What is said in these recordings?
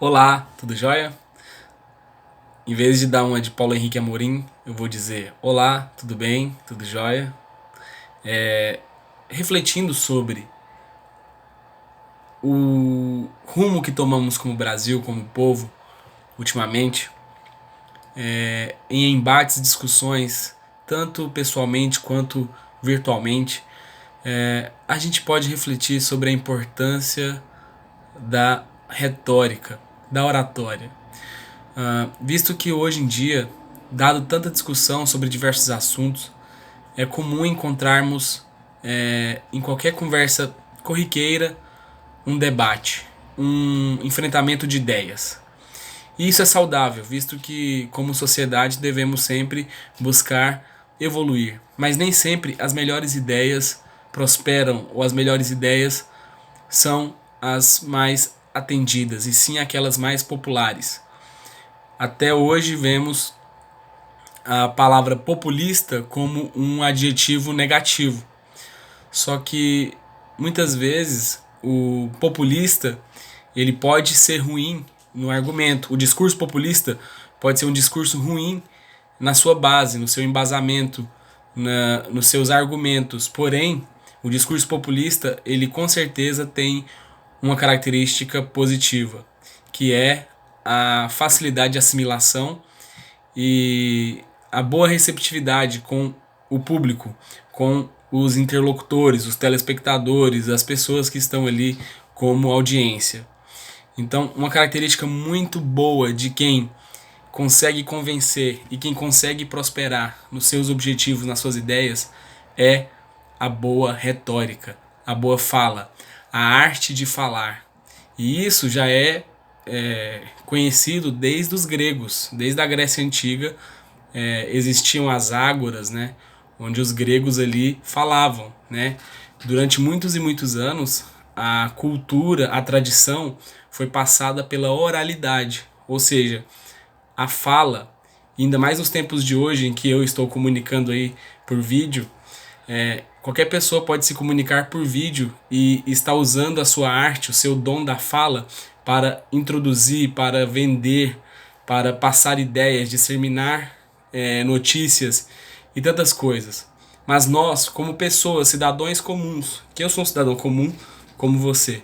Olá, tudo jóia? Em vez de dar uma de Paulo Henrique Amorim, eu vou dizer: olá, tudo bem? Tudo jóia? Refletindo sobre o rumo que tomamos como Brasil, como povo, ultimamente, em embates e discussões, tanto pessoalmente quanto virtualmente, a gente pode refletir sobre a importância da retórica, da oratória. Visto que hoje em dia, dado tanta discussão sobre diversos assuntos, é comum encontrarmos em qualquer conversa corriqueira um debate, um enfrentamento de ideias. E isso é saudável, visto que, como sociedade, devemos sempre buscar evoluir. Mas nem sempre as melhores ideias prosperam ou as melhores ideias são as mais atendidas, e sim aquelas mais populares. Até hoje vemos a palavra populista como um adjetivo negativo. Só que muitas vezes o populista ele pode ser ruim no argumento. O discurso populista pode ser um discurso ruim na sua base, no seu embasamento, nos seus argumentos. Porém, o discurso populista ele com certeza tem uma característica positiva, que é a facilidade de assimilação e a boa receptividade com o público, com os interlocutores, os telespectadores, as pessoas que estão ali como audiência. Então, uma característica muito boa de quem consegue convencer e quem consegue prosperar nos seus objetivos, nas suas ideias, é a boa retórica, a boa fala, a arte de falar. E isso já é conhecido desde os gregos, desde a Grécia Antiga. Existiam as ágoras, né, onde os gregos ali falavam, né. Durante muitos e muitos anos, a cultura, a tradição foi passada pela oralidade, ou seja, a fala, ainda mais nos tempos de hoje em que eu estou comunicando aí por vídeo, qualquer pessoa pode se comunicar por vídeo e está usando a sua arte, o seu dom da fala para introduzir, para vender, para passar ideias, disseminar notícias e tantas coisas. Mas nós, como pessoas, cidadãos comuns, que eu sou um cidadão comum como você,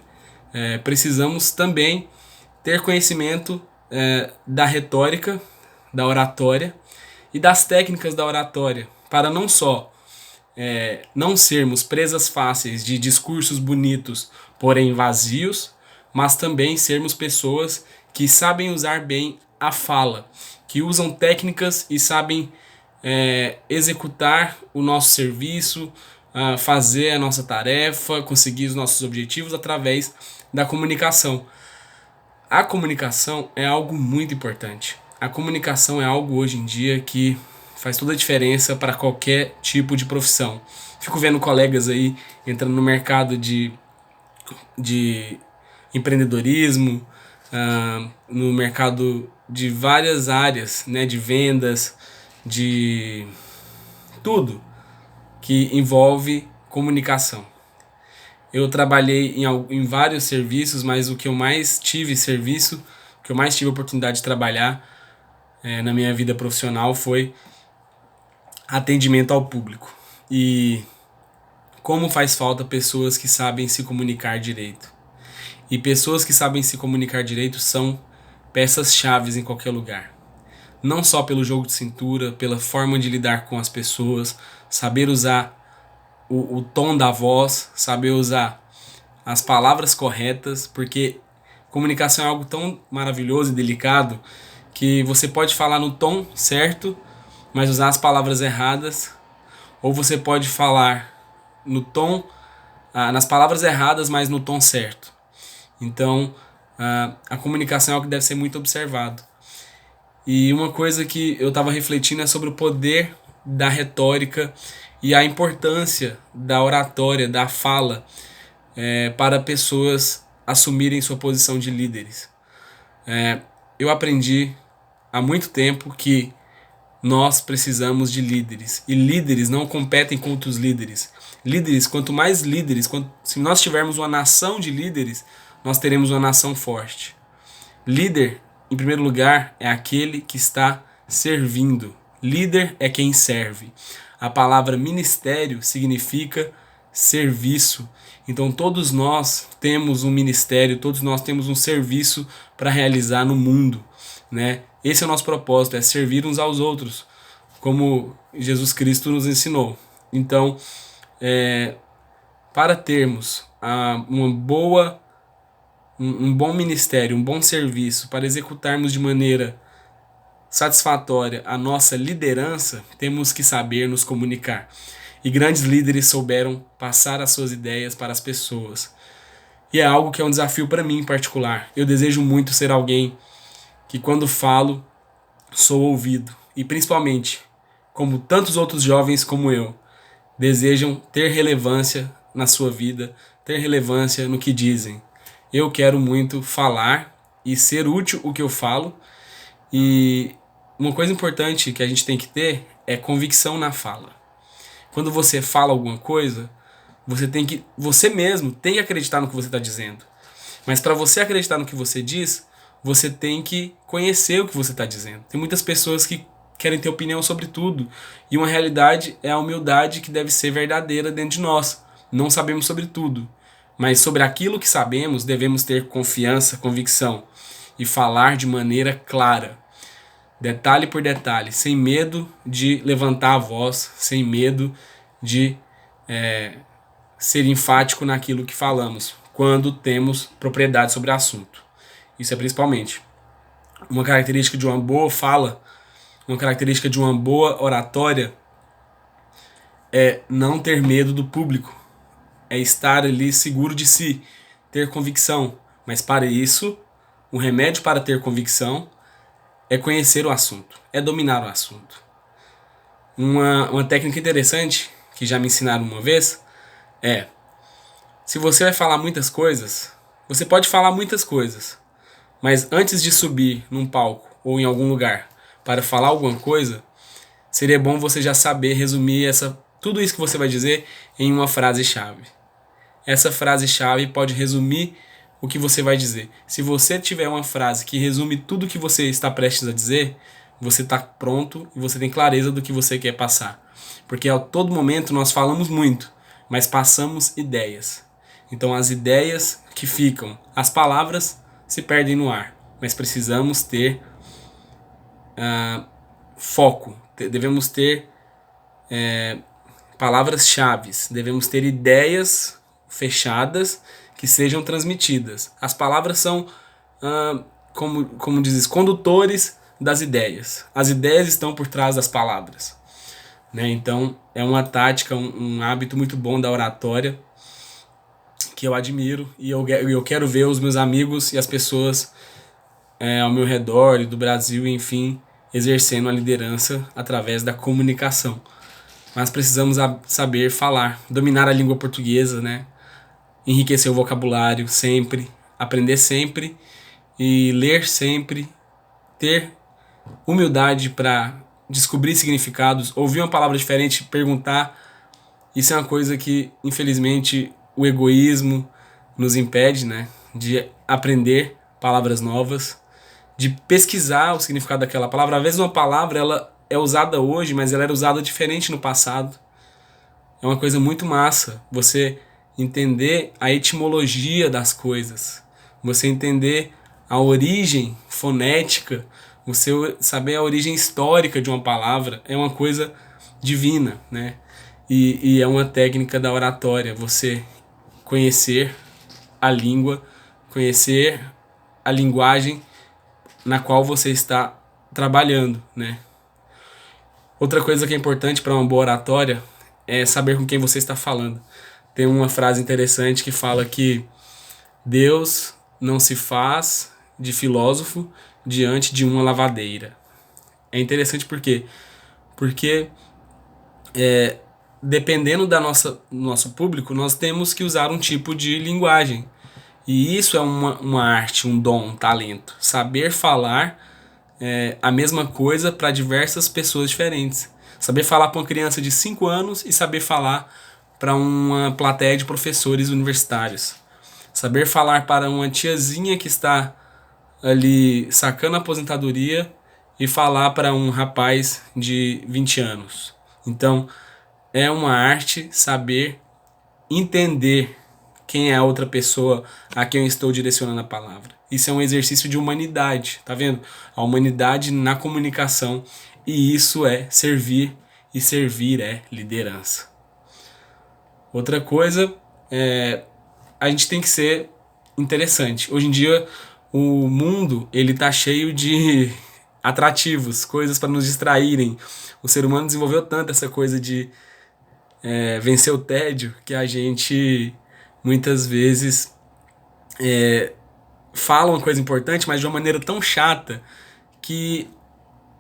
precisamos também ter conhecimento da retórica, da oratória e das técnicas da oratória, para não só não sermos presas fáceis de discursos bonitos, porém vazios, mas também sermos pessoas que sabem usar bem a fala, que usam técnicas e sabem executar o nosso serviço, fazer a nossa tarefa, conseguir os nossos objetivos através da comunicação. A comunicação é algo muito importante. A comunicação é algo hoje em dia que faz toda a diferença para qualquer tipo de profissão. Fico vendo colegas aí entrando no mercado de empreendedorismo, no mercado de várias áreas, né, de vendas, de tudo que envolve comunicação. Eu trabalhei em vários serviços, mas o que eu mais tive serviço, o que eu mais tive oportunidade de trabalhar na minha vida profissional foi atendimento ao público. E como faz falta pessoas que sabem se comunicar direito. E pessoas que sabem se comunicar direito são peças-chaves em qualquer lugar. Não só pelo jogo de cintura, pela forma de lidar com as pessoas, saber usar o tom da voz, saber usar as palavras corretas, porque comunicação é algo tão maravilhoso e delicado que você pode falar no tom certo, mas usar as palavras erradas, ou você pode falar no tom, nas palavras erradas, mas no tom certo. Então, a comunicação é algo que deve ser muito observado. E uma coisa que eu estava refletindo é sobre o poder da retórica e a importância da oratória, da fala, para pessoas assumirem sua posição de líderes. Eu aprendi há muito tempo que nós precisamos de líderes. E líderes não competem com outros líderes. Líderes, quanto mais líderes, se nós tivermos uma nação de líderes, nós teremos uma nação forte. Líder, em primeiro lugar, é aquele que está servindo. Líder é quem serve. A palavra ministério significa serviço. Então todos nós temos um ministério, todos nós temos um serviço para realizar no mundo, né? Esse é o nosso propósito, é servir uns aos outros, como Jesus Cristo nos ensinou. Então, para termos um bom ministério, um bom serviço, para executarmos de maneira satisfatória a nossa liderança, temos que saber nos comunicar. E grandes líderes souberam passar as suas ideias para as pessoas. E é algo que é um desafio para mim em particular. Eu desejo muito ser alguém que, quando falo, sou ouvido. E principalmente, como tantos outros jovens como eu, desejam ter relevância na sua vida, ter relevância no que dizem. Eu quero muito falar e ser útil o que eu falo. E uma coisa importante que a gente tem que ter é convicção na fala. Quando você fala alguma coisa, você mesmo tem que acreditar no que você está dizendo. Mas para você acreditar no que você diz, você tem que conhecer o que você está dizendo. Tem muitas pessoas que querem ter opinião sobre tudo. E uma realidade é a humildade que deve ser verdadeira dentro de nós. Não sabemos sobre tudo. Mas sobre aquilo que sabemos, devemos ter confiança, convicção. E falar de maneira clara. Detalhe por detalhe. Sem medo de levantar a voz. Sem medo de ser enfático naquilo que falamos. Quando temos propriedade sobre o assunto. Isso é principalmente uma característica de uma boa fala. Uma característica de uma boa oratória é não ter medo do público, é estar ali seguro de si, ter convicção. Mas para isso, o remédio para ter convicção é conhecer o assunto, é dominar o assunto. Uma técnica interessante que já me ensinaram uma vez é: se você vai falar muitas coisas, você pode falar muitas coisas, mas antes de subir num palco ou em algum lugar para falar alguma coisa, seria bom você já saber resumir tudo isso que você vai dizer em uma frase-chave. Essa frase-chave pode resumir o que você vai dizer. Se você tiver uma frase que resume tudo o que você está prestes a dizer, você está pronto e você tem clareza do que você quer passar. Porque a todo momento nós falamos muito, mas passamos ideias. Então as ideias que ficam, as palavras se perdem no ar. Mas precisamos ter foco, devemos ter palavras-chave, devemos ter ideias fechadas que sejam transmitidas. As palavras são, como dizes, condutores das ideias. As ideias estão por trás das palavras. Né? Então é uma tática, um hábito muito bom da oratória que eu admiro e eu quero ver os meus amigos e as pessoas ao meu redor e do Brasil, enfim, exercendo a liderança através da comunicação. Mas precisamos saber falar, dominar a língua portuguesa, né? Enriquecer o vocabulário sempre, aprender sempre e ler sempre, ter humildade para descobrir significados, ouvir uma palavra diferente, perguntar. Isso é uma coisa que, infelizmente, o egoísmo nos impede, né? De aprender palavras novas, de pesquisar o significado daquela palavra. Às vezes uma palavra ela é usada hoje, mas ela era usada diferente no passado. É uma coisa muito massa você entender a etimologia das coisas, você entender a origem fonética, você saber a origem histórica de uma palavra é uma coisa divina, né? E é uma técnica da oratória, você conhecer a língua, conhecer a linguagem na qual você está trabalhando, né? Outra coisa que é importante para uma boa oratória é saber com quem você está falando. Tem uma frase interessante que fala que Deus não se faz de filósofo diante de uma lavadeira. É interessante por quê? Porque dependendo do nosso público, nós temos que usar um tipo de linguagem. E isso é uma arte, um dom, um talento. Saber falar a mesma coisa para diversas pessoas diferentes. Saber falar para uma criança de 5 anos e saber falar para uma plateia de professores universitários. Saber falar para uma tiazinha que está ali sacando a aposentadoria e falar para um rapaz de 20 anos. Então, é uma arte saber entender quem é a outra pessoa a quem eu estou direcionando a palavra. Isso é um exercício de humanidade, tá vendo? A humanidade na comunicação, e isso é servir, e servir é liderança. Outra coisa é a gente tem que ser interessante. Hoje em dia o mundo ele tá cheio de atrativos, coisas para nos distraírem. O ser humano desenvolveu tanto essa coisa de vencer o tédio que a gente muitas vezes fala uma coisa importante, mas de uma maneira tão chata que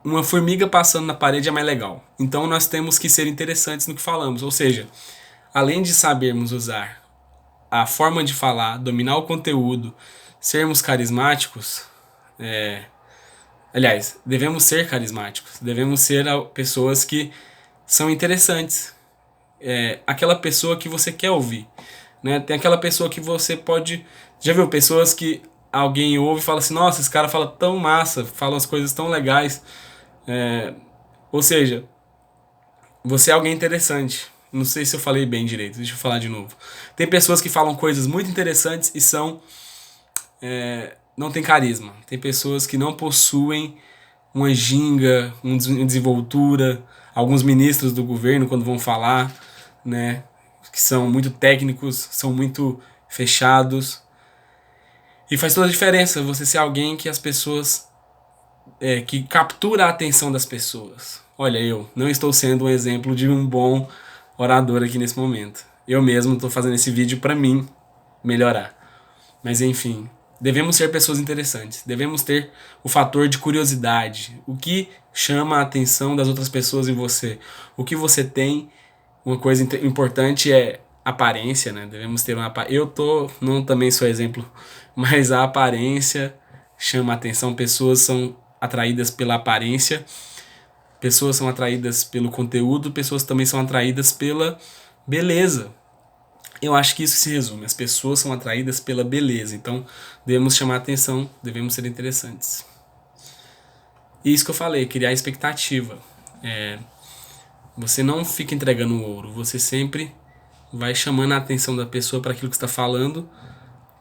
uma formiga passando na parede é mais legal. Então nós temos que ser interessantes no que falamos, ou seja, além de sabermos usar a forma de falar, dominar o conteúdo, sermos carismáticos, aliás, devemos ser carismáticos, devemos ser pessoas que são interessantes, aquela pessoa que você quer ouvir, né? Tem aquela pessoa que você pode, já viu pessoas que alguém ouve e fala assim, nossa, esse cara fala tão massa, fala as coisas tão legais, ou seja, você é alguém interessante. Não sei se eu falei bem direito, deixa eu falar de novo. Tem pessoas que falam coisas muito interessantes e não tem carisma. Tem pessoas que não possuem uma ginga, uma desenvoltura. Alguns ministros do governo, quando vão falar, né, que são muito técnicos, são muito fechados. E faz toda a diferença você ser alguém que as pessoas que captura a atenção das pessoas. Olha, eu não estou sendo um exemplo de um bom orador aqui nesse momento. Eu mesmo estou fazendo esse vídeo para mim melhorar. Mas enfim, devemos ser pessoas interessantes. Devemos ter o fator de curiosidade. O que chama a atenção das outras pessoas em você? O que você tem? Uma coisa importante é aparência, né? Devemos ter uma não também sou exemplo, mas a aparência chama a atenção. Pessoas são atraídas pela aparência, pessoas são atraídas pelo conteúdo, pessoas também são atraídas pela beleza. Eu acho que isso se resume. As pessoas são atraídas pela beleza. Então, devemos chamar a atenção, devemos ser interessantes. E isso que eu falei, criar expectativa. Você não fica entregando o ouro, você sempre vai chamando a atenção da pessoa para aquilo que está falando,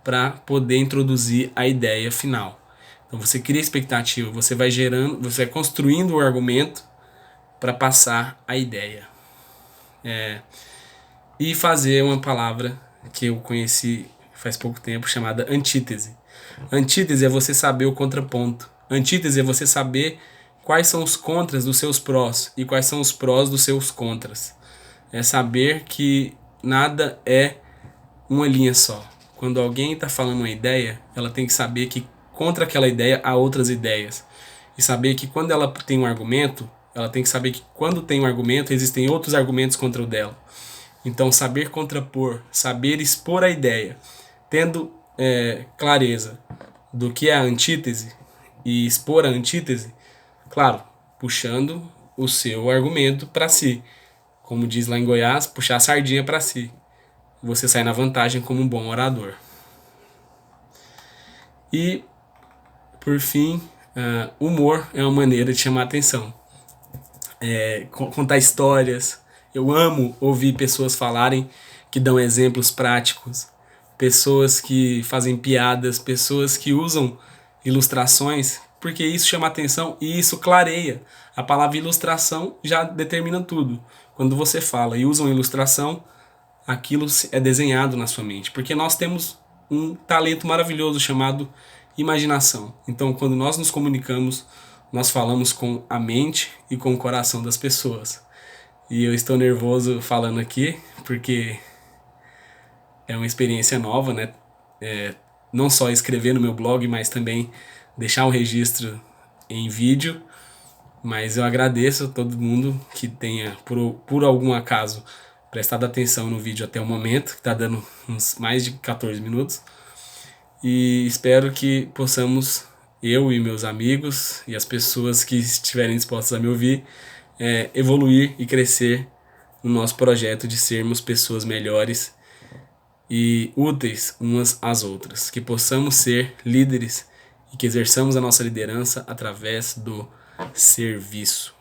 para poder introduzir a ideia final. Então você cria expectativa, você vai gerando, você vai construindo o argumento para passar a ideia. E fazer uma palavra que eu conheci faz pouco tempo, chamada antítese. Antítese é você saber o contraponto. Antítese é você saber quais são os contras dos seus prós e quais são os prós dos seus contras. É saber que nada é uma linha só. Quando alguém está falando uma ideia, ela tem que saber que contra aquela ideia há outras ideias. E saber que quando ela tem um argumento, ela tem que saber que quando tem um argumento, existem outros argumentos contra o dela. Então, saber contrapor, saber expor a ideia, tendo clareza do que é a antítese e expor a antítese, claro, puxando o seu argumento para si. Como diz lá em Goiás, puxar a sardinha para si. Você sai na vantagem como um bom orador. E, por fim, humor é uma maneira de chamar a atenção. Contar histórias. Eu amo ouvir pessoas falarem que dão exemplos práticos, pessoas que fazem piadas, pessoas que usam ilustrações, porque isso chama atenção e isso clareia. A palavra ilustração já determina tudo. Quando você fala e usa uma ilustração, aquilo é desenhado na sua mente, porque nós temos um talento maravilhoso chamado imaginação. Então, quando nós nos comunicamos, nós falamos com a mente e com o coração das pessoas. E eu estou nervoso falando aqui, porque é uma experiência nova, né? Não só escrever no meu blog, mas também deixar um registro em vídeo. Mas eu agradeço a todo mundo que tenha, por algum acaso, prestado atenção no vídeo até o momento, que está dando uns mais de 14 minutos. E espero que possamos, eu e meus amigos e as pessoas que estiverem dispostas a me ouvir, evoluir e crescer no nosso projeto de sermos pessoas melhores e úteis umas às outras. Que possamos ser líderes e que exerçamos a nossa liderança através do serviço.